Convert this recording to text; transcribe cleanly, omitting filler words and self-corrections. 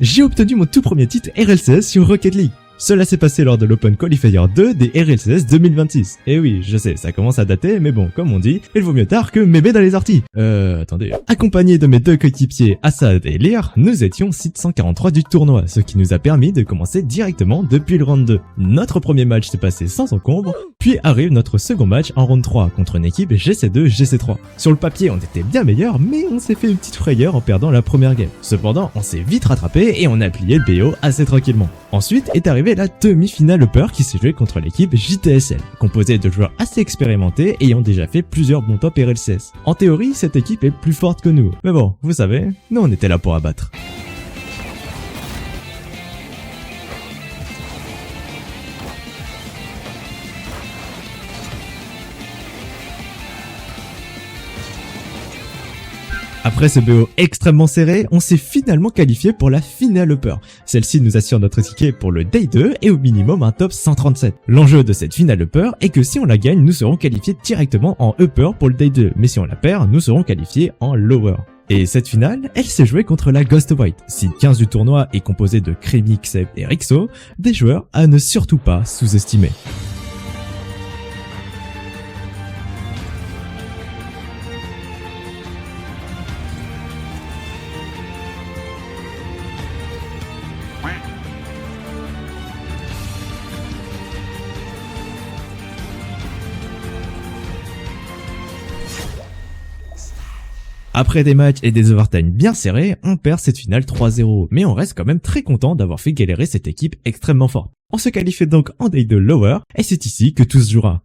j'ai obtenu mon tout premier titre RLCS sur Rocket League. Cela s'est passé lors de l'Open Qualifier 2 des RLCS 2026. Et oui, je sais, ça commence à dater, mais bon, comme on dit, il vaut mieux tard que mémé dans les orties. Attendez. Accompagné de mes deux coéquipiers Assad et Lear, nous étions site 143 du tournoi, ce qui nous a permis de commencer directement depuis le round 2. Notre premier match s'est passé sans encombre, puis arrive notre second match en round 3 contre une équipe GC2, GC3. Sur le papier, on était bien meilleurs, mais on s'est fait une petite frayeur en perdant la première game. Cependant, on s'est vite rattrapé et on a plié le BO assez tranquillement. Ensuite est arrivé la demi-finale Upper qui s'est jouée contre l'équipe JTSL, composée de joueurs assez expérimentés ayant déjà fait plusieurs bons top RLCS. En théorie, cette équipe est plus forte que nous, mais bon, vous savez, nous on était là pour abattre. Après ce BO extrêmement serré, on s'est finalement qualifié pour la finale Upper. Celle-ci nous assure notre ticket pour le Day 2 et au minimum un top 137. L'enjeu de cette finale Upper est que si on la gagne, nous serons qualifiés directement en Upper pour le Day 2, mais si on la perd, nous serons qualifiés en Lower. Et cette finale, elle s'est jouée contre la Ghost White. Site 15 du tournoi est composé de Crémy, Xeb et Rixo, des joueurs à ne surtout pas sous-estimer. Après des matchs et des overtime bien serrés, on perd cette finale 3-0, mais on reste quand même très content d'avoir fait galérer cette équipe extrêmement forte. On se qualifie donc en Day 2 Lower, et c'est ici que tout se jouera.